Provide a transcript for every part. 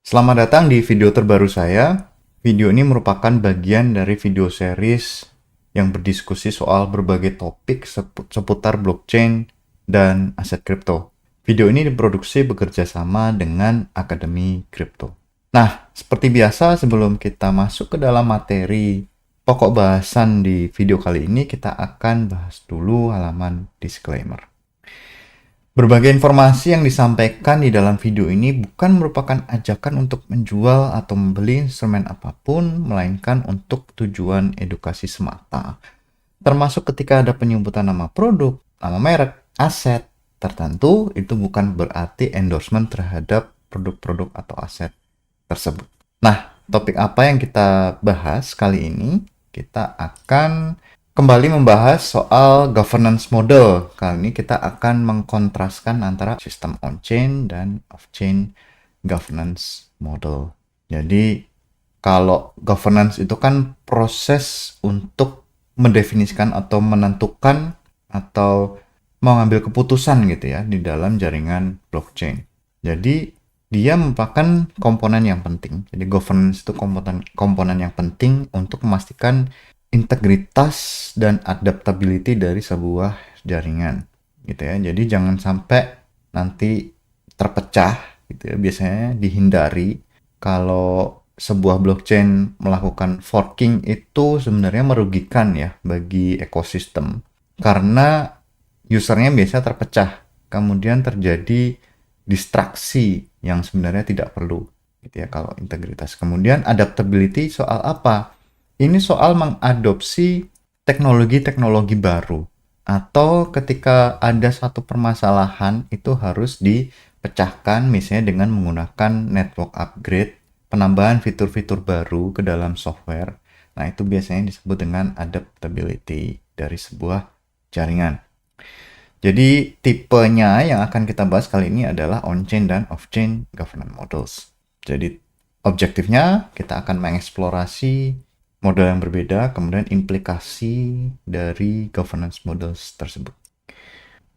Selamat datang di video terbaru saya. Video ini merupakan bagian dari video series yang berdiskusi soal berbagai topik seputar blockchain dan aset kripto. Video ini diproduksi bekerja sama dengan Akademi Kripto. Nah, seperti biasa sebelum kita masuk ke dalam materi pokok bahasan di video kali ini, kita akan bahas dulu halaman disclaimer. Berbagai informasi yang disampaikan di dalam video ini bukan merupakan ajakan untuk menjual atau membeli instrumen apapun, melainkan untuk tujuan edukasi semata. Termasuk ketika ada penyebutan nama produk, nama merek, aset tertentu, itu bukan berarti endorsement terhadap produk-produk atau aset tersebut. Nah, topik apa yang kita bahas kali ini? Kita akan kembali membahas soal governance model. Kali ini kita akan mengkontraskan antara sistem on-chain dan off-chain governance model. Jadi, kalau governance itu kan proses untuk mendefinisikan atau menentukan atau mengambil keputusan gitu ya di dalam jaringan blockchain. Jadi, dia merupakan komponen yang penting. Jadi, governance itu komponen yang penting untuk memastikan integritas dan adaptability dari sebuah jaringan gitu ya. Jadi jangan sampai nanti terpecah gitu ya. Biasanya dihindari kalau sebuah blockchain melakukan forking itu sebenarnya merugikan ya bagi ekosistem karena usernya biasa terpecah, kemudian terjadi distraksi yang sebenarnya tidak perlu gitu ya kalau integritas. Kemudian adaptability soal apa? Ini soal mengadopsi teknologi-teknologi baru atau ketika ada satu permasalahan itu harus dipecahkan misalnya dengan menggunakan network upgrade, penambahan fitur-fitur baru ke dalam software. Nah, itu biasanya disebut dengan adaptability dari sebuah jaringan. Jadi tipenya yang akan kita bahas kali ini adalah on-chain dan off-chain governance models. Jadi objektifnya kita akan mengeksplorasi model yang berbeda, kemudian implikasi dari governance models tersebut.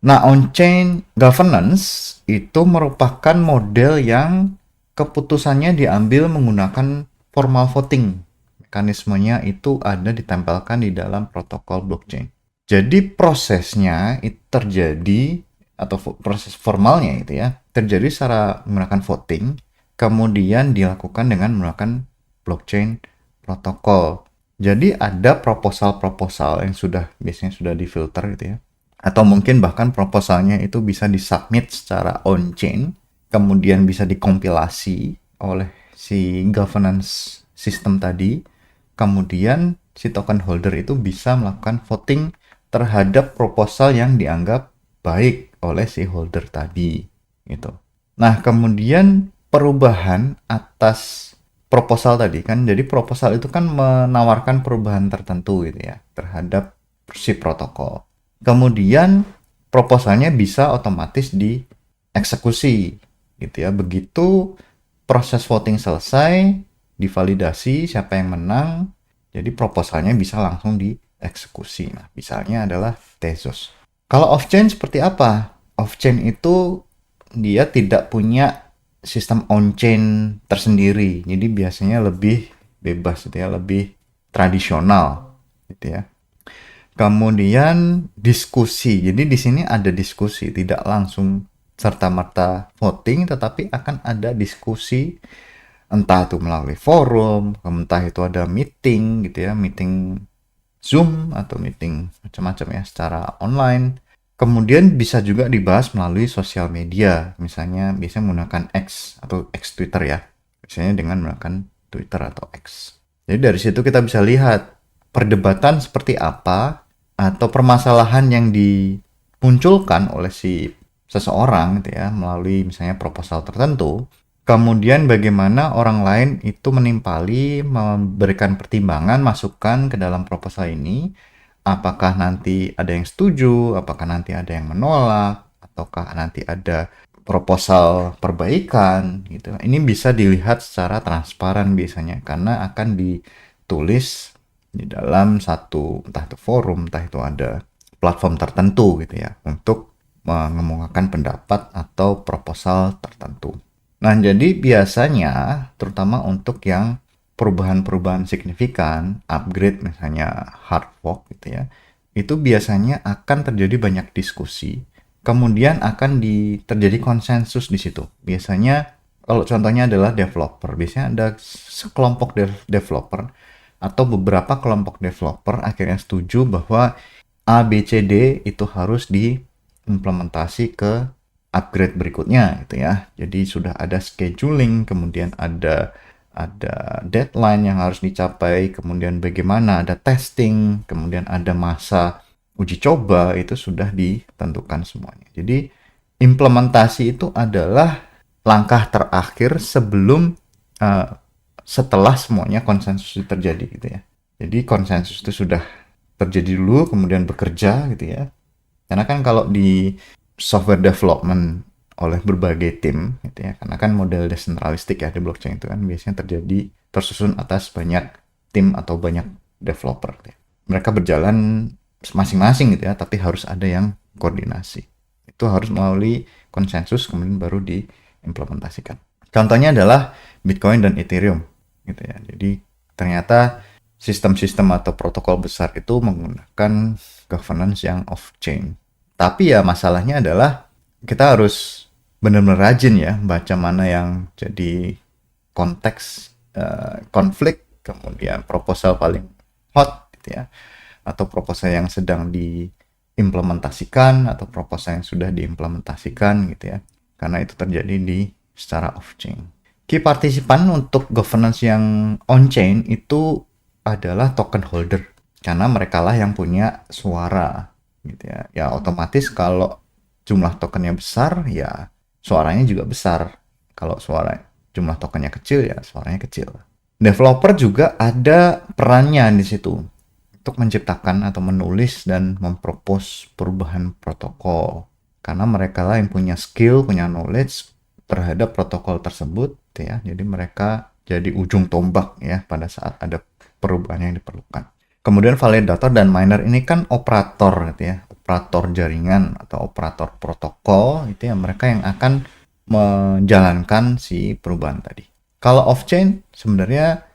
Nah, on-chain governance itu merupakan model yang keputusannya diambil menggunakan formal voting. Mekanismenya itu ada ditempelkan di dalam protokol blockchain. Jadi prosesnya itu terjadi, atau proses formalnya itu ya, terjadi secara menggunakan voting, kemudian dilakukan dengan menggunakan blockchain protokol. Jadi ada proposal-proposal yang biasanya sudah difilter gitu ya. Atau mungkin bahkan proposalnya itu bisa disubmit secara on-chain, kemudian bisa dikompilasi oleh si governance system tadi, kemudian si token holder itu bisa melakukan voting terhadap proposal yang dianggap baik oleh si holder tadi gitu. Nah, kemudian perubahan atas proposal tadi kan, jadi proposal itu kan menawarkan perubahan tertentu gitu ya terhadap si protokol. Kemudian proposalnya bisa otomatis dieksekusi gitu ya. Begitu proses voting selesai, divalidasi siapa yang menang, jadi proposalnya bisa langsung dieksekusi. Nah, misalnya adalah Tezos. Kalau off-chain seperti apa? Off-chain itu dia tidak punya sistem on-chain tersendiri. Jadi biasanya lebih bebas gitu ya, lebih tradisional gitu ya. Kemudian diskusi. Jadi di sini ada diskusi, tidak langsung serta-merta voting, tetapi akan ada diskusi entah itu melalui forum, entah itu ada meeting gitu ya, meeting Zoom atau meeting macam-macam ya secara online. Kemudian bisa juga dibahas melalui sosial media, misalnya biasanya menggunakan X atau X Twitter ya, biasanya dengan menggunakan Twitter atau X. Jadi dari situ kita bisa lihat perdebatan seperti apa atau permasalahan yang dimunculkan oleh si seseorang gitu ya melalui misalnya proposal tertentu. Kemudian bagaimana orang lain itu menimpali, memberikan pertimbangan, masukan ke dalam proposal ini. Apakah nanti ada yang setuju, apakah nanti ada yang menolak, ataukah nanti ada proposal perbaikan gitu. Ini bisa dilihat secara transparan biasanya karena akan ditulis di dalam satu entah itu forum, entah itu ada platform tertentu gitu ya untuk mengemukakan pendapat atau proposal tertentu. Nah, jadi biasanya terutama untuk yang perubahan-perubahan signifikan, upgrade misalnya hard fork gitu ya, itu biasanya akan terjadi banyak diskusi. Kemudian akan terjadi konsensus di situ. Biasanya kalau contohnya adalah developer, biasanya ada sekelompok developer atau beberapa kelompok developer akhirnya setuju bahwa A, B, C, D itu harus diimplementasi ke upgrade berikutnya gitu ya. Jadi sudah ada scheduling, kemudian ada deadline yang harus dicapai, kemudian bagaimana ada testing, kemudian ada masa uji coba, itu sudah ditentukan semuanya. Jadi implementasi itu adalah langkah terakhir sebelum uh, setelah semuanya konsensus itu terjadi gitu ya. Jadi konsensus itu sudah terjadi dulu, kemudian bekerja gitu ya. Karena kan kalau di software development oleh berbagai tim gitu ya, karena kan model desentralistik ya di blockchain itu kan biasanya tersusun atas banyak tim atau banyak developer gitu ya. Mereka berjalan masing-masing gitu ya, tapi harus ada yang koordinasi. Itu harus melalui konsensus kemudian baru diimplementasikan. Contohnya adalah Bitcoin dan Ethereum gitu ya. Jadi ternyata sistem-sistem atau protokol besar itu menggunakan governance yang off-chain. Tapi ya masalahnya adalah kita harus benar-benar rajin ya baca mana yang jadi konteks konflik, kemudian proposal paling hot gitu ya, atau proposal yang sedang diimplementasikan atau proposal yang sudah diimplementasikan gitu ya. Karena itu terjadi secara off-chain. Key partisipan untuk governance yang on-chain itu adalah token holder, karena mereka lah yang punya suara gitu ya. Ya otomatis kalau jumlah tokennya besar ya suaranya juga besar. Kalau jumlah tokennya kecil ya suaranya kecil. Developer juga ada perannya di situ untuk menciptakan atau menulis dan mempropos perubahan protokol, karena mereka lah yang punya skill, punya knowledge terhadap protokol tersebut ya. Jadi mereka jadi ujung tombak ya pada saat ada perubahan yang diperlukan. Kemudian validator dan miner ini kan operator gitu ya, operator jaringan atau operator protokol itu ya, mereka yang akan menjalankan si perubahan tadi. Kalau off-chain sebenarnya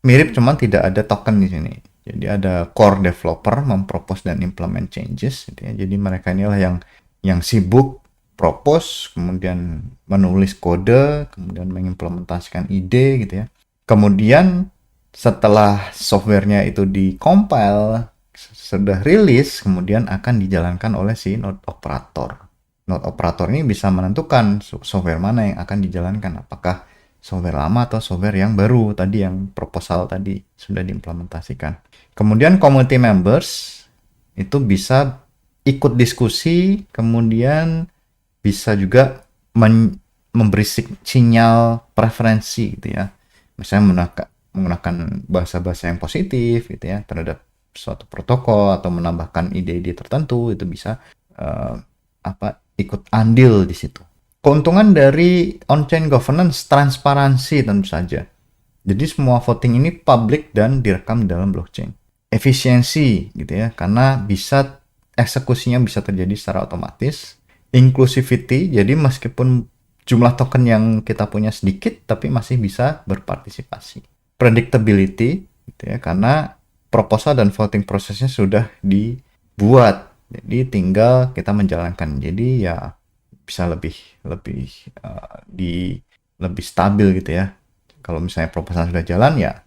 mirip, cuman tidak ada token di sini. Jadi ada core developer mempropose dan implement changes gitu ya. Jadi mereka inilah yang sibuk propose, kemudian menulis kode, kemudian mengimplementasikan ide gitu ya. Kemudian setelah softwarenya itu di-compile, sudah rilis, kemudian akan dijalankan oleh si node operator. Node operator ini bisa menentukan software mana yang akan dijalankan, apakah software lama atau software yang baru tadi, yang proposal tadi sudah diimplementasikan. Kemudian community members itu bisa ikut diskusi, kemudian bisa juga memberi sinyal preferensi gitu ya. Misalnya menggunakan bahasa-bahasa yang positif gitu ya terhadap suatu protokol, atau menambahkan ide-ide tertentu, itu bisa ikut andil di situ. Keuntungan dari on-chain governance, transparansi tentu saja. Jadi semua voting ini public dan direkam dalam blockchain. Efisiensi gitu ya, karena eksekusinya bisa terjadi secara otomatis. Inclusivity, jadi meskipun jumlah token yang kita punya sedikit, tapi masih bisa berpartisipasi. Predictability gitu ya, karena proposal dan voting prosesnya sudah dibuat, jadi tinggal kita menjalankan. Jadi ya bisa lebih stabil gitu ya. Kalau misalnya proposal sudah jalan ya,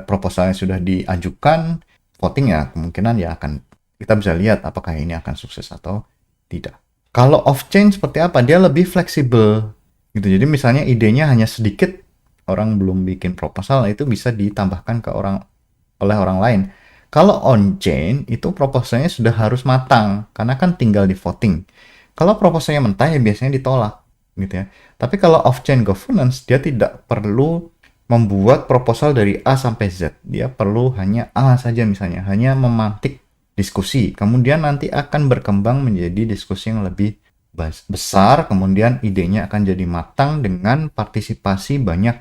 proposalnya sudah diajukan, voting ya kemungkinan ya akan kita bisa lihat apakah ini akan sukses atau tidak. Kalau off-chain seperti apa? Dia lebih fleksibel gitu. Jadi misalnya idenya hanya sedikit, orang belum bikin proposal, itu bisa ditambahkan oleh orang lain. Kalau on-chain itu proposalnya sudah harus matang, karena kan tinggal di voting. Kalau proposalnya mentah ya biasanya ditolak gitu ya. Tapi kalau off-chain governance, dia tidak perlu membuat proposal dari A sampai Z. Dia perlu hanya A saja misalnya, hanya memantik diskusi. Kemudian nanti akan berkembang menjadi diskusi yang lebih besar, kemudian idenya akan jadi matang dengan partisipasi banyak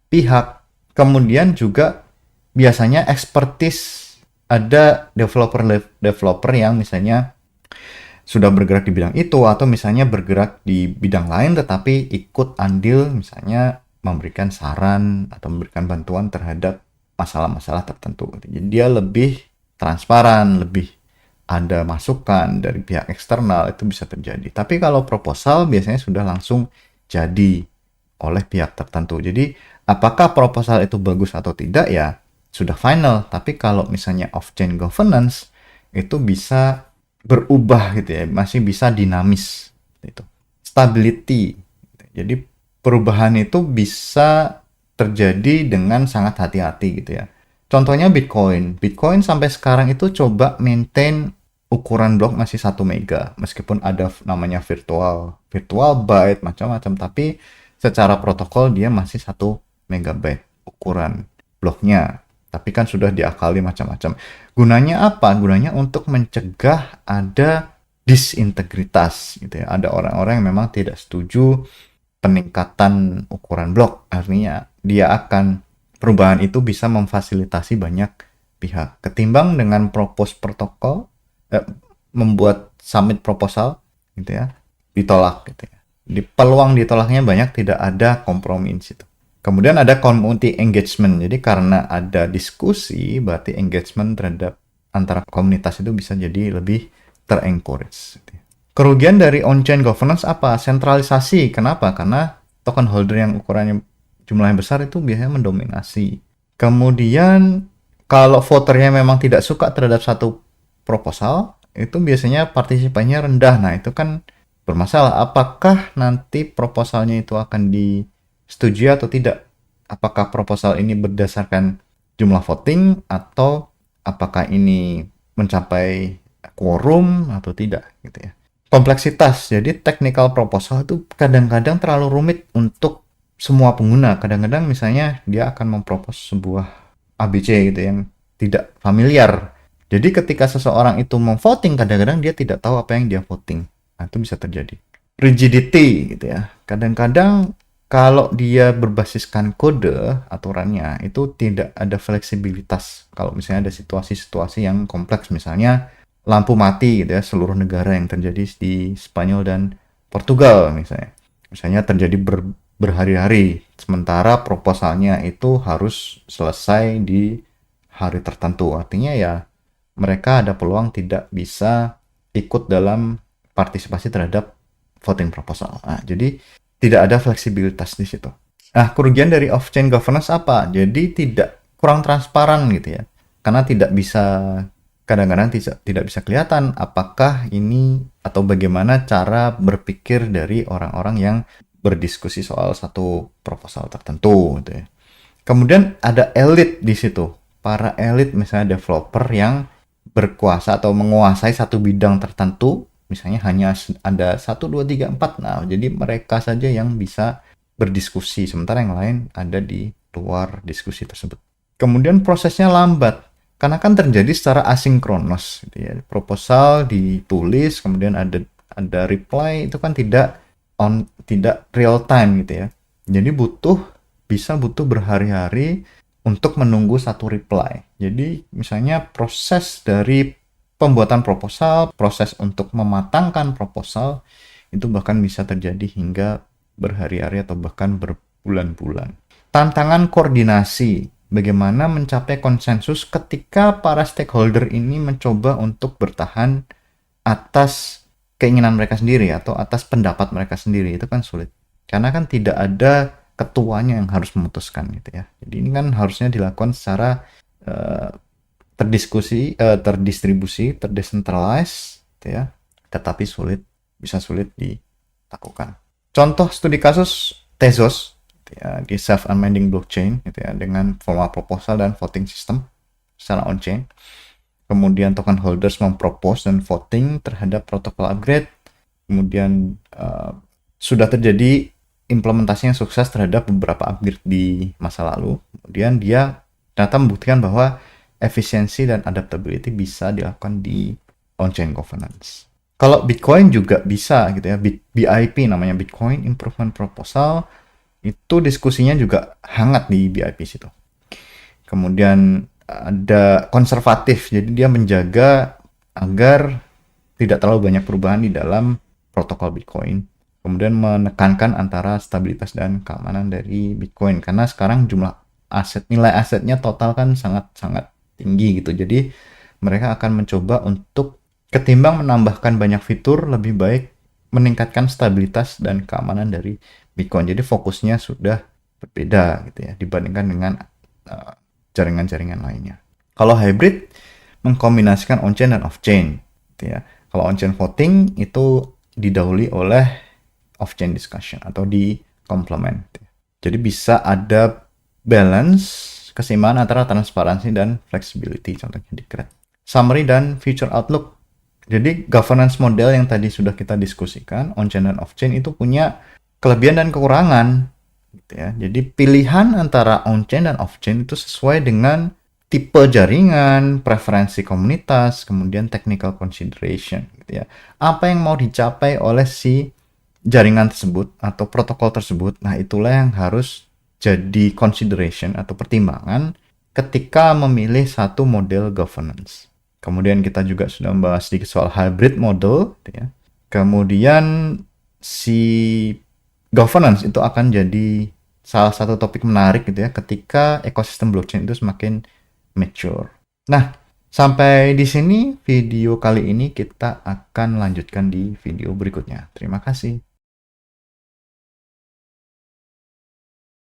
pihak. Kemudian juga biasanya expertise, ada developer yang misalnya sudah bergerak di bidang itu, atau misalnya bergerak di bidang lain tetapi ikut andil misalnya memberikan saran atau memberikan bantuan terhadap masalah-masalah tertentu. Jadi dia lebih transparan, lebih ada masukan dari pihak eksternal, itu bisa terjadi. Tapi kalau proposal biasanya sudah langsung jadi oleh pihak tertentu. Jadi apakah proposal itu bagus atau tidak ya sudah final. Tapi kalau misalnya off-chain governance itu bisa berubah gitu ya, masih bisa dinamis itu. Stability. Jadi perubahan itu bisa terjadi dengan sangat hati-hati gitu ya. Contohnya Bitcoin. Bitcoin sampai sekarang itu coba maintain ukuran blok masih 1 mega, meskipun ada namanya virtual byte macam-macam, tapi secara protokol dia masih 1 megabyte ukuran bloknya. Tapi kan sudah diakali macam-macam. Gunanya apa? Gunanya untuk mencegah ada disintegritas gitu ya. Ada orang-orang yang memang tidak setuju peningkatan ukuran blok. Artinya dia akan perubahan itu bisa memfasilitasi banyak pihak. Ketimbang dengan propose protokol, membuat submit proposal gitu ya, ditolak gitu ya. Di peluang ditolaknya banyak, tidak ada kompromi di situ. Kemudian ada community engagement. Jadi karena ada diskusi, berarti engagement terhadap antara komunitas itu bisa jadi lebih ter-encourage. Kerugian dari on-chain governance apa? Sentralisasi. Kenapa? Karena token holder yang ukurannya jumlahnya besar itu biasanya mendominasi. Kemudian kalau voternya memang tidak suka terhadap satu proposal, itu biasanya partisipannya rendah. Nah, itu kan bermasalah. Apakah nanti proposalnya itu akan disetujui atau tidak? Apakah proposal ini berdasarkan jumlah voting atau apakah ini mencapai quorum atau tidak gitu ya. Kompleksitas. Jadi technical proposal itu kadang-kadang terlalu rumit untuk semua pengguna. Kadang-kadang misalnya dia akan mempropos sebuah ABC gitu yang tidak familiar. Jadi ketika seseorang itu memvoting, kadang-kadang dia tidak tahu apa yang dia voting. Nah, itu bisa terjadi. Rigidity gitu ya. Kadang-kadang kalau dia berbasiskan kode aturannya, itu tidak ada fleksibilitas. Kalau misalnya ada situasi-situasi yang kompleks, misalnya lampu mati gitu ya, seluruh negara yang terjadi di Spanyol dan Portugal misalnya. Misalnya terjadi berhari-hari, sementara proposalnya itu harus selesai di hari tertentu. Artinya ya mereka ada peluang tidak bisa ikut dalam partisipasi terhadap voting proposal. Nah, jadi tidak ada fleksibilitas di situ. Nah, kerugian dari off-chain governance apa? Jadi kurang transparan gitu ya. Karena tidak bisa, kadang-kadang tidak bisa kelihatan apakah ini atau bagaimana cara berpikir dari orang-orang yang berdiskusi soal satu proposal tertentu gitu ya. Kemudian ada elit di situ. Para elit misalnya developer yang berkuasa atau menguasai satu bidang tertentu, misalnya hanya ada 1, 2, 3, 4. Nah, jadi mereka saja yang bisa berdiskusi, sementara yang lain ada di luar diskusi tersebut. Kemudian prosesnya lambat, karena kan terjadi secara asinkronos. Gitu ya. Proposal ditulis, kemudian ada reply, itu kan tidak real time gitu ya. Jadi bisa butuh berhari-hari untuk menunggu satu reply. Jadi misalnya proses dari pembuatan proposal, proses untuk mematangkan proposal, itu bahkan bisa terjadi hingga berhari-hari atau bahkan berbulan-bulan. Tantangan koordinasi, bagaimana mencapai konsensus ketika para stakeholder ini mencoba untuk bertahan atas keinginan mereka sendiri atau atas pendapat mereka sendiri, itu kan sulit. Karena kan tidak ada ketuanya yang harus memutuskan gitu ya. Jadi ini kan harusnya dilakukan secara terdistribusi, terdecentralized, gitu ya, tetapi bisa sulit dilakukan. Contoh studi kasus Tezos gitu ya, di self-unmending blockchain gitu ya, dengan formal proposal dan voting system secara on-chain. Kemudian token holders mempropose dan voting terhadap protokol upgrade. Kemudian sudah terjadi implementasi yang sukses terhadap beberapa upgrade di masa lalu. Kemudian dia ternyata membuktikan bahwa efisiensi dan adaptability bisa dilakukan di on-chain governance. Kalau Bitcoin juga bisa gitu ya, BIP namanya Bitcoin Improvement Proposal, itu diskusinya juga hangat di BIP situ. Kemudian ada konservatif, jadi dia menjaga agar tidak terlalu banyak perubahan di dalam protokol Bitcoin. Kemudian menekankan antara stabilitas dan keamanan dari Bitcoin, karena sekarang jumlah nilai asetnya total kan sangat-sangat tinggi gitu. Jadi mereka akan mencoba untuk ketimbang menambahkan banyak fitur, lebih baik meningkatkan stabilitas dan keamanan dari Bitcoin. Jadi fokusnya sudah berbeda gitu ya dibandingkan dengan jaringan-jaringan lainnya. Kalau hybrid mengkombinasikan on-chain dan off-chain gitu ya. Kalau on-chain voting itu didahului oleh off-chain discussion atau di complement. Jadi bisa ada balance, keseimbangan antara transparansi dan flexibility, contohnya di CRED. Summary dan future outlook. Jadi governance model yang tadi sudah kita diskusikan, on-chain dan off-chain itu punya kelebihan dan kekurangan. Gitu ya. Jadi pilihan antara on-chain dan off-chain itu sesuai dengan tipe jaringan, preferensi komunitas, kemudian technical consideration. Gitu ya. Apa yang mau dicapai oleh si jaringan tersebut atau protokol tersebut, nah itulah yang harus jadi consideration atau pertimbangan ketika memilih satu model governance. Kemudian kita juga sudah membahas sedikit soal hybrid model, gitu ya. Kemudian si governance itu akan jadi salah satu topik menarik gitu ya ketika ekosistem blockchain itu semakin mature. Nah, sampai di sini video kali ini, kita akan lanjutkan di video berikutnya. Terima kasih.